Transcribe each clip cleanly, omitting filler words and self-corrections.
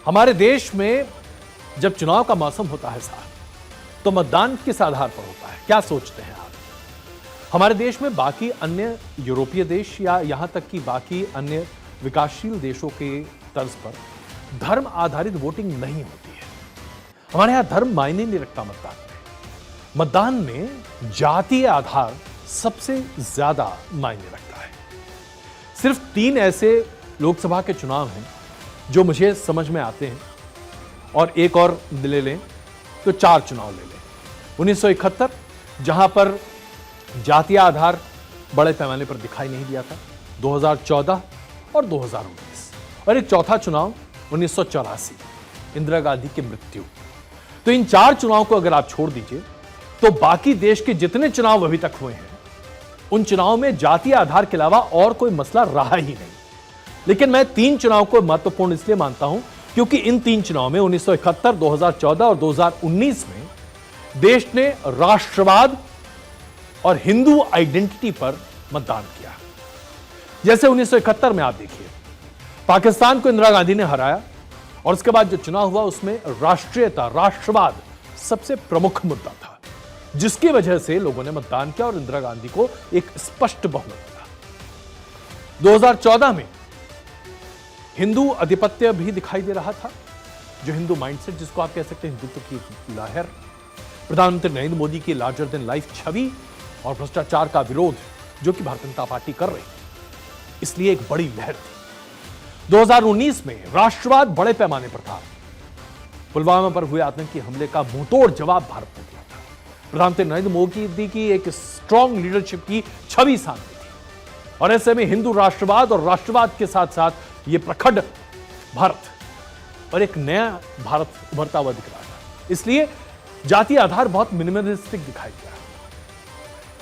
हमारे देश में जब चुनाव का मौसम होता है साहब, तो मतदान किस आधार पर होता है? क्या सोचते हैं आप? हमारे देश में बाकी अन्य यूरोपीय देश या यहां तक कि बाकी अन्य विकासशील देशों के तर्ज पर धर्म आधारित वोटिंग नहीं होती है। हमारे यहां धर्म मायने नहीं रखता मतदान में। मतदान में जातीय आधार सबसे ज्यादा मायने रखता है। सिर्फ 3 ऐसे लोकसभा के चुनाव हैं जो मुझे समझ में आते हैं, और एक और ले लें तो 4 चुनाव ले लें। 1971 जहां पर जातीय आधार बड़े पैमाने पर दिखाई नहीं दिया था, 2014 और 2019, और एक चौथा चुनाव 1984 इंदिरा गांधी की मृत्यु। तो इन 4 चुनाव को अगर आप छोड़ दीजिए तो बाकी देश के जितने चुनाव अभी तक हुए हैं उन चुनावों में जातीय आधार के अलावा और कोई मसला रहा ही नहीं। लेकिन मैं 3 चुनाव को महत्वपूर्ण इसलिए मानता हूं क्योंकि इन 3 चुनाव में 1971, 2014 और 2019 में देश ने राष्ट्रवाद और हिंदू आइडेंटिटी पर मतदान किया। जैसे 1971 में आप देखिए, पाकिस्तान को इंदिरा गांधी ने हराया और उसके बाद जो चुनाव हुआ उसमें राष्ट्रीयता, राष्ट्रवाद सबसे प्रमुख मुद्दा था, जिसकी वजह से लोगों ने मतदान किया और इंदिरा गांधी को एक स्पष्ट बहुमत मिला। 2014 में हिंदू आधिपत्य भी दिखाई दे रहा था, जो हिंदू माइंडसेट जिसको आप कह सकते हैं हिंदुत्व की लहर, प्रधानमंत्री नरेंद्र मोदी की लार्जर देन लाइफ छवि और भ्रष्टाचार का विरोध जो कि भारतीय जनता पार्टी कर रही, इसलिए एक बड़ी लहर थी। 2019 में राष्ट्रवाद बड़े पैमाने पर था। पुलवामा पर हुए आतंकी हमले का मुंहतोड़ जवाब भारत ने दिया था। प्रधानमंत्री नरेंद्र मोदी की एक स्ट्रांग लीडरशिप की छवि सामने थी, और ऐसे में हिंदू राष्ट्रवाद और राष्ट्रवाद के साथ साथ यह प्रखर भारत और एक नया भारत उभरता हुआ दिख रहा था। इसलिए जातीय आधार बहुत मिनिमलिस्टिक दिखाई दिया।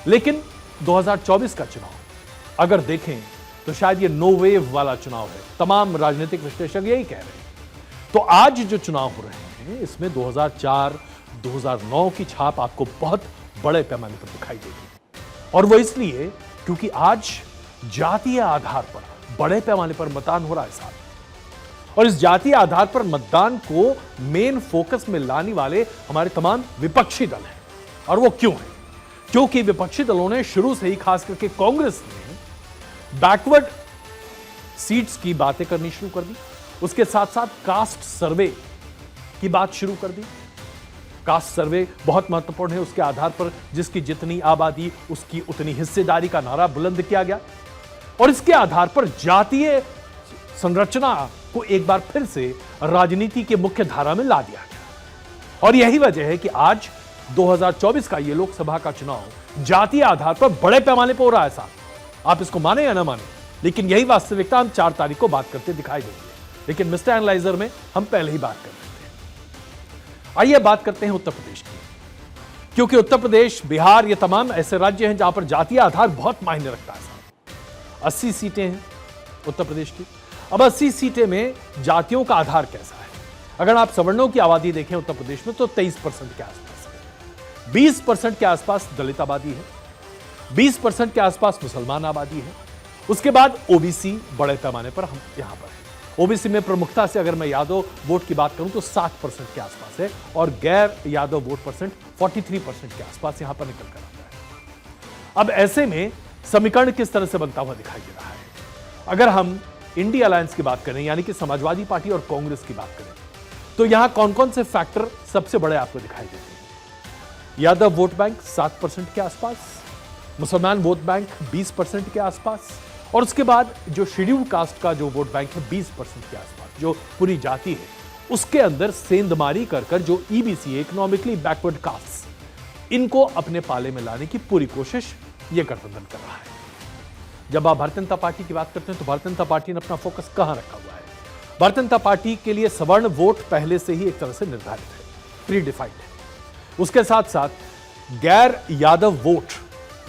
लेकिन 2024 का चुनाव अगर देखें तो शायद ये नो वेव वाला चुनाव है। तमाम राजनीतिक विश्लेषक यही कह रहे हैं। तो आज जो चुनाव हो रहे हैं इसमें 2004, 2009 की छाप आपको बहुत बड़े पैमाने पर दिखाई देगी, और वो इसलिए क्योंकि आज जातीय आधार पर बड़े पैमाने पर मतदान हो रहा है साहब। और इस जातीय आधार पर मतदान को मेन फोकस में लाने वाले हमारे तमाम विपक्षी दल हैं। और वो क्यों है? क्योंकि विपक्षी दलों ने शुरू से ही, खास करके कांग्रेस ने, बैकवर्ड सीट्स की बातें करनी शुरू कर दी। उसके साथ साथ कास्ट सर्वे की बात शुरू कर दी। कास्ट सर्वे बहुत महत्वपूर्ण है। उसके आधार पर जिसकी जितनी आबादी उसकी उतनी हिस्सेदारी का नारा बुलंद किया गया, और इसके आधार पर जातीय संरचना को एक बार फिर से राजनीति के मुख्य धारा में ला दिया गया। और यही वजह है कि आज 2024 का ये लोकसभा का चुनाव जातीय आधार पर बड़े पैमाने पर हो रहा है साहब। आप इसको माने या ना माने, लेकिन यही वास्तविकता हम 4 तारीख को बात करते दिखाई देंगे। लेकिन मिस्टर एनालाइजर में हम पहले ही बात कर रहे थे। आइए बात करते हैं उत्तर प्रदेश की, क्योंकि उत्तर प्रदेश, बिहार, ये तमाम ऐसे राज्य हैं जहां पर जातीय आधार बहुत मायने रखता है साहब। 80 सीटें हैं उत्तर प्रदेश की। अब 80 सीटें में जातियों का आधार कैसा है? अगर आप सवर्णों की आबादी देखें उत्तर प्रदेश में तो 23% के आसपास है। 20% के आसपास दलित आबादी है, 20% के आसपास मुसलमान आबादी है। उसके बाद ओबीसी बड़े पैमाने पर हम यहां पर है। ओबीसी में प्रमुखता से अगर मैं यादव वोट की बात करूं तो 60% के आसपास है, और गैर यादव वोट परसेंट 43% के आसपास यहां पर निकल कर आता है। अब ऐसे में समीकरण किस तरह से बनता हुआ दिखाई दे रहा है? अगर हम इंडिया अलायंस की बात करें, यानी कि समाजवादी पार्टी और कांग्रेस की बात करें, तो यहां कौन कौन से फैक्टर सबसे बड़े आपको दिखाई देते हैं? यादव वोट बैंक 7% के आसपास, मुसलमान वोट बैंक 20% के आसपास, और उसके बाद जो शेड्यूल कास्ट का जो वोट बैंक है 20% के आसपास, जो पूरी जाति है, उसके अंदर सेंधमारी कर जो ईबीसी, इकोनॉमिकली बैकवर्ड कास्ट, इनको अपने पाले में लाने की पूरी कोशिश यह गठबंधन कर रहा है। जब आप भारतीय जनता पार्टी की बात करते हैं तो भारतीय जनता पार्टी ने अपना फोकस कहां रखा हुआ है? भारतीय जनता पार्टी के लिए सवर्ण वोट पहले से ही एक तरह से निर्धारित है, प्री डिफाइंड है। उसके साथ साथ गैर यादव वोट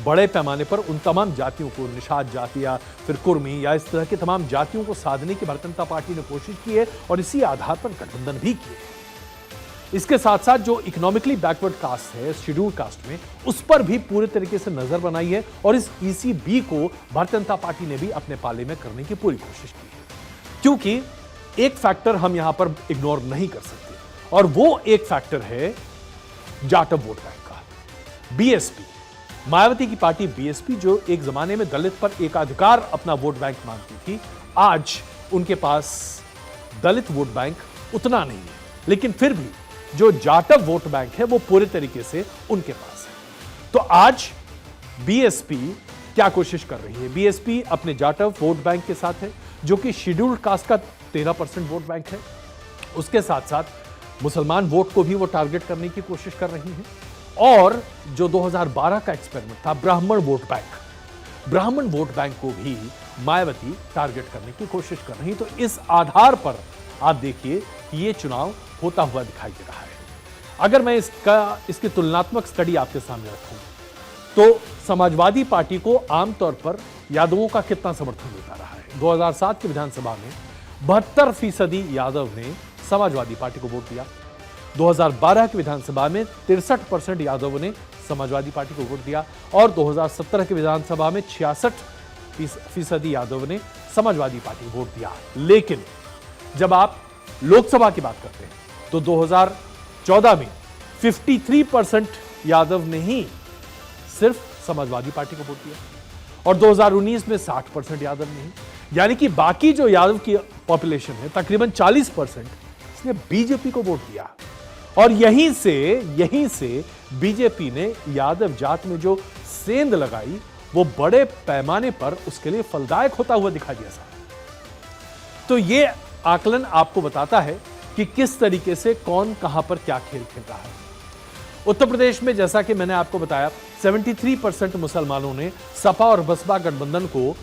बड़े पैमाने पर उन तमाम जातियों को, निषाद जाति या फिर कुर्मी या इस तरह की तमाम जातियों को साधने की भारतीय जनता पार्टी ने कोशिश की है, और इसी आधार पर गठबंधन भी किए। इसके साथ साथ जो इकोनॉमिकली बैकवर्ड कास्ट है, शेड्यूल कास्ट में, उस पर भी पूरे तरीके से नजर बनाई है, और इस ईसीबी को भारतीय जनता पार्टी ने भी अपने पाले में करने की पूरी कोशिश की है। क्योंकि एक फैक्टर हम यहां पर इग्नोर नहीं कर सकते, और वो एक फैक्टर है जाटव वोट बैंक का। बीएसपी, मायावती की पार्टी बीएसपी, जो एक जमाने में दलित पर एकाधिकार अपना वोट बैंक मानती थी, आज उनके पास दलित वोट बैंक उतना नहीं है, लेकिन फिर भी जो जाटव वोट बैंक है वो पूरे तरीके से उनके पास है। तो आज बीएसपी क्या कोशिश कर रही है? बीएसपी अपने जाटव वोट बैंक के साथ है, जो कि शेड्यूल्ड कास्ट का 13% वोट बैंक है। उसके साथ साथ मुसलमान वोट को भी वो टारगेट करने की कोशिश कर रही है। और जो 2012 का एक्सपेरिमेंट था ब्राह्मण वोट बैंक को भी मायावती टारगेट करने की कोशिश कर रही है। तो इस आधार पर आप देखिए कि ये चुनाव होता हुआ दिखाई दे रहा है। अगर मैं इसकी तुलनात्मक स्टडी आपके सामने रखूं तो समाजवादी पार्टी को आमतौर पर यादवों का कितना समर्थन मिलता रहा है? 2007 की विधानसभा में 72% यादव ने समाजवादी पार्टी को वोट दिया। 2012 की विधानसभा में 63% यादवों ने समाजवादी पार्टी को वोट दिया, और 2017 की विधानसभा में 66% यादव ने समाजवादी पार्टी को वोट दिया। लेकिन जब आप लोकसभा की बात करते हैं तो 2014 में 53% यादव ने ही सिर्फ समाजवादी पार्टी को वोट दिया, और 2019 में 60% यादव ने ही। यानी कि बाकी जो यादव की पॉपुलेशन है तकरीबन 40% इसने बीजेपी को वोट दिया। और यहीं से बीजेपी ने यादव जात में जो सेंध लगाई वो बड़े पैमाने पर उसके लिए फलदायक होता हुआ दिखाई दिया साहब। तो ये आकलन आपको बताता है कि किस तरीके से कौन कहां पर क्या खेल खेल रहा है। उत्तर प्रदेश में जैसा कि मैंने आपको बताया 73% मुसलमानों ने सपा और बसपा गठबंधन को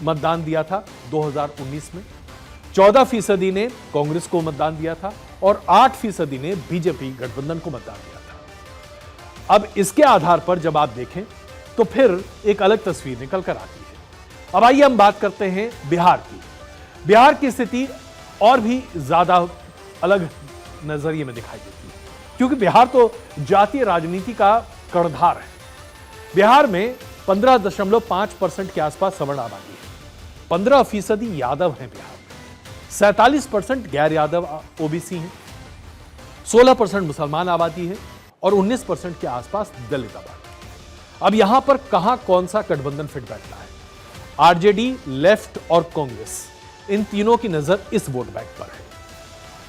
मतदान दिया था 2019 में, 14% ने कांग्रेस को मतदान दिया था, और 8% ने बीजेपी गठबंधन को मतदान दिया था। अब इसके आधार पर जब आप देखें तो फिर एक अलग तस्वीर निकल कर आती है। अब आइए हम बात करते हैं बिहार की। बिहार की स्थिति और भी ज्यादा अलग नजरिए में दिखाई देती है, क्योंकि बिहार तो जातीय राजनीति का कर्णधार है। बिहार में 15.5% के आसपास सवर्ण आबादी है, 15% यादव हैं बिहार में, 47% गैर यादव ओबीसी हैं, 16% मुसलमान आबादी है, और 19% के आसपास दलित आबादी। अब यहां पर कहां कौन सा गठबंधन फिट बैठता है? आरजेडी, लेफ्ट और कांग्रेस, इन तीनों की नजर इस वोट बैंक पर है।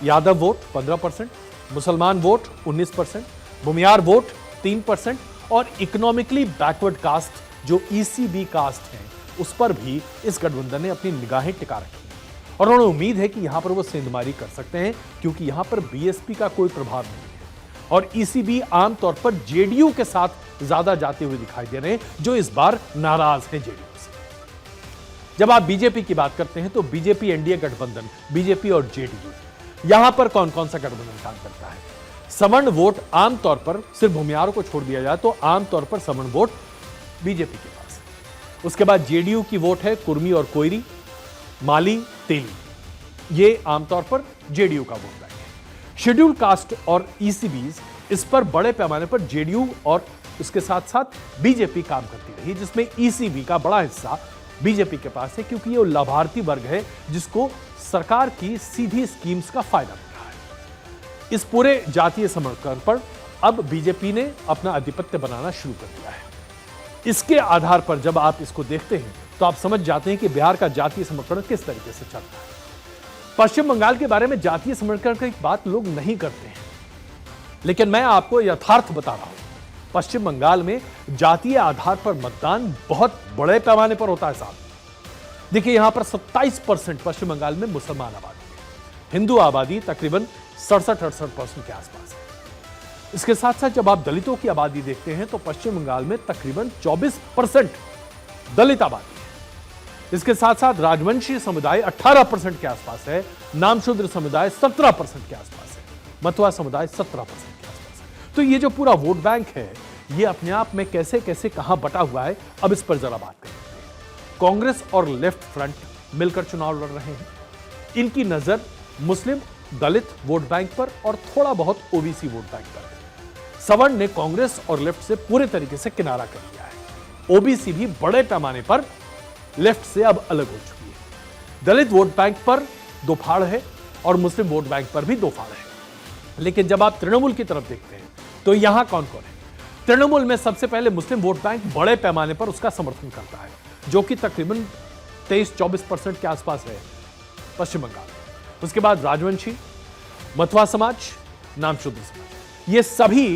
यादव वोट 15%, मुसलमान वोट 19%, भूमियार वोट 3%, और इकोनॉमिकली बैकवर्ड कास्ट जो ईसीबी कास्ट है उस पर भी इस गठबंधन ने अपनी निगाहें टिका रखी हैं। और उन्हें उम्मीद है कि यहां पर वो सेंधमारी कर सकते हैं, क्योंकि यहां पर बीएसपी का कोई प्रभाव नहीं है, और ईसीबी आमतौर पर जेडीयू के साथ ज्यादा जाते हुए दिखाई दे रहे हैं, जो इस बार नाराज हैं जेडीयू से। जब आप बीजेपी की बात करते हैं तो बीजेपी एनडीए गठबंधन, बीजेपी और जेडीयू, यहां पर कौन कौन सा गठबंधन काम करता है? सवर्ण वोट आमतौर पर, सिर्फ भूमियारों को छोड़ दिया जाए तो आमतौर पर सवर्ण वोट बीजेपी के पास है। उसके बाद जेडीयू की वोट है कुर्मी और कोयरी, माली, तेली, ये आमतौर पर जेडीयू का वोट बैंक है। शेड्यूल कास्ट और ईसीबीज, इस पर बड़े पैमाने पर जेडीयू और उसके साथ साथ बीजेपी काम करती रही, जिसमें ईसीबी का बड़ा हिस्सा बीजेपी के पास है, क्योंकि ये लाभार्थी वर्ग है जिसको सरकार की सीधी स्कीम्स का फायदा मिल रहा है। इस पूरे जातीय समीकरण पर अब बीजेपी ने अपना आधिपत्य बनाना शुरू कर दिया है। इसके आधार पर जब आप इसको देखते हैं तो आप समझ जाते हैं कि बिहार का जातीय समीकरण किस तरीके से चल रहा है। पश्चिम बंगाल के बारे में जातीय समीकरण की बात लोग नहीं करते हैं, लेकिन मैं आपको यथार्थ बता रहा हूं। पश्चिम बंगाल में जातीय आधार पर मतदान बहुत बड़े पैमाने पर होता है साहब। देखिए, यहां पर 27% पश्चिम बंगाल में मुसलमान आबादी है, हिंदू आबादी तकरीबन 67-68% के आसपास है। इसके साथ साथ जब आप दलितों की आबादी देखते हैं तो पश्चिम बंगाल में तकरीबन 24% दलित आबादी है। इसके साथ साथ राजवंशी समुदाय 18% के आसपास है, नामशूद्र समुदाय 17% के आसपास है, मतुआ समुदाय 17% के आसपास है। तो ये जो पूरा वोट बैंक है, ये अपने आप में कैसे कैसे कहां बटा हुआ है, अब इस पर जरा बात करते हैं। कांग्रेस और लेफ्ट फ्रंट मिलकर चुनाव लड़ रहे हैं। इनकी नजर मुस्लिम, दलित वोट बैंक पर और थोड़ा बहुत ओबीसी वोट बैंक पर है। सवर्ण ने कांग्रेस और लेफ्ट से पूरे तरीके से किनारा कर लिया है। ओबीसी भी बड़े पैमाने पर लेफ्ट से अब अलग हो चुकी है। दलित वोट बैंक पर दो फाड़ है और मुस्लिम वोट बैंक पर भी दो फाड़ है। लेकिन जब आप तृणमूल की तरफ देखते हैं तो यहां कौन कौन है? तृणमूल में सबसे पहले मुस्लिम वोट बैंक बड़े पैमाने पर उसका समर्थन करता है, जो कि तकरीबन 23-24% के आसपास है पश्चिम बंगाल में। उसके बाद राजवंशी, मथुआ समाज, नामशूद्र समाज, ये सभी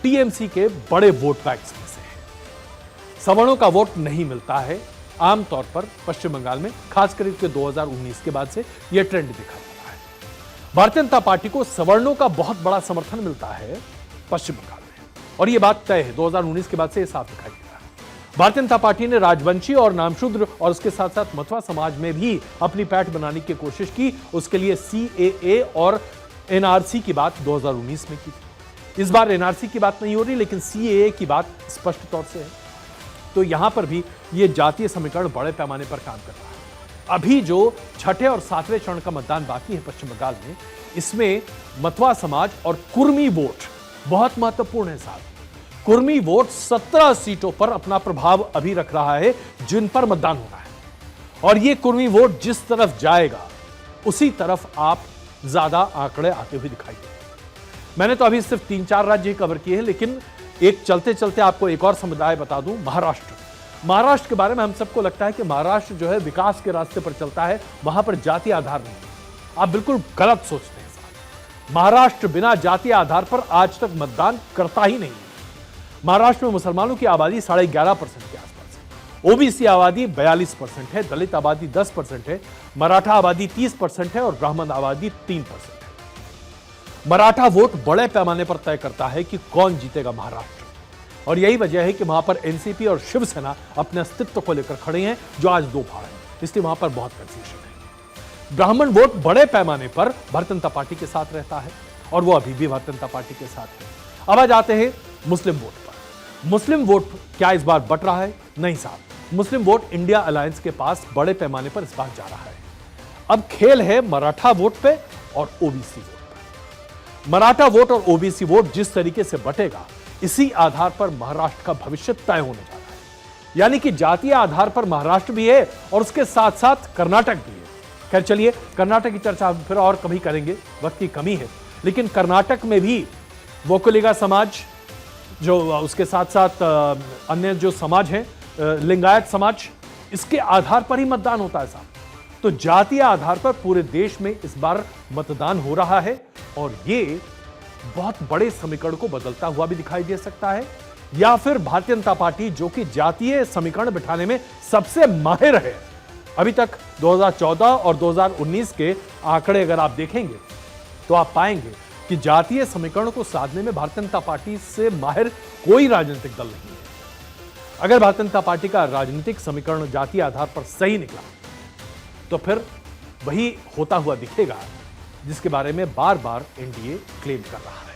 टीएमसी के बड़े वोट बैंक्स में से हैं। सवर्णों का वोट नहीं मिलता है आमतौर पर पश्चिम बंगाल में, खास करके 2019 के बाद से यह ट्रेंड दिखाई दे रहा है। भारतीय जनता पार्टी को सवर्णों का बहुत बड़ा समर्थन मिलता है पश्चिम बंगाल में, और यह बात तय है। 2019 के बाद से यह साफ दिखाई दे रहा है। भारतीय जनता पार्टी ने राजवंशी और नामशूद्र और उसके साथ साथ मथुआ समाज में भी अपनी पैठ बनाने की कोशिश की। उसके लिए सीएए और एनआरसी की बात 2019 में की थी। इस बार एनआरसी की बात नहीं हो रही, लेकिन सीएए की बात स्पष्ट तौर से है। तो यहां पर भी यह जातीय समीकरण बड़े पैमाने पर काम कर रहा है। अभी जो छठे और सातवें चरण का मतदान बाकी है पश्चिम बंगाल में, इसमें मथुआ समाज और कुर्मी वोट बहुत महत्वपूर्ण है साहब। कुर्मी वोट 17 सीटों पर अपना प्रभाव अभी रख रहा है जिन पर मतदान होना है, और यह कुर्मी वोट जिस तरफ जाएगा उसी तरफ आप ज्यादा आंकड़े आते हुए दिखाई देंगे। मैंने तो अभी सिर्फ 3-4 राज्य कवर किए हैं, लेकिन एक चलते चलते आपको एक और समुदाय बता दूं, महाराष्ट्र। महाराष्ट्र के बारे में हम सबको लगता है कि महाराष्ट्र जो है विकास के रास्ते पर चलता है, वहां पर जातीय आधार नहीं है। आप बिल्कुल गलत सोचते हैं साहब। महाराष्ट्र बिना जातीय आधार पर आज तक मतदान करता ही नहीं है। महाराष्ट्र में मुसलमानों की आबादी 11.5% के आसपास है, ओबीसी आबादी 42% है, दलित आबादी 10% है, मराठा आबादी 30% है और ब्राह्मण आबादी 3% है। मराठा वोट बड़े पैमाने पर तय करता है कि कौन जीतेगा महाराष्ट्र, और यही वजह है कि वहां पर एनसीपी और शिवसेना अपने अस्तित्व को लेकर खड़े हैं, जो आज दो फाड़ हैं, इसलिए वहां पर बहुत कंफ्यूजन है। ब्राह्मण वोट बड़े पैमाने पर भारतीय जनता पार्टी के साथ रहता है, और वो अभी भी भारतीय जनता पार्टी के साथ है। अब आ जाते हैं मुस्लिम वोट पर। मुस्लिम वोट क्या इस बार बट रहा है? नहीं साहब, मुस्लिम वोट इंडिया अलायंस के पास बड़े पैमाने पर इस बार जा रहा है। अब खेल है मराठा वोट पे और ओबीसी वोट। मराठा वोट और ओबीसी वोट जिस तरीके से बटेगा, इसी आधार पर महाराष्ट्र का भविष्य तय होने जा रहा है। यानी कि जातीय आधार पर महाराष्ट्र भी है और उसके साथ साथ कर्नाटक भी है। खैर चलिए, कर्नाटक की चर्चा फिर और कभी करेंगे, वक्त की कमी है। लेकिन कर्नाटक में भी वोकलिगा समाज, जो उसके साथ साथ अन्य जो समाज हैं, लिंगायत समाज, इसके आधार पर ही मतदान होता है साहब। तो जातीय आधार पर पूरे देश में इस बार मतदान हो रहा है, और ये बहुत बड़े समीकरण को बदलता हुआ भी दिखाई दे सकता है। या फिर भारतीय जनता पार्टी, जो कि जातीय समीकरण बिठाने में सबसे माहिर है, अभी तक 2014 और 2019 के आंकड़े अगर आप देखेंगे तो आप पाएंगे कि जातीय समीकरण को साधने में भारतीय जनता पार्टी से माहिर कोई राजनीतिक दल नहीं है। अगर भारतीय जनता पार्टी का राजनीतिक समीकरण जातीय आधार पर सही निकला तो फिर वही होता हुआ दिखेगा जिसके बारे में बार बार एनडीए क्लेम कर रहा है।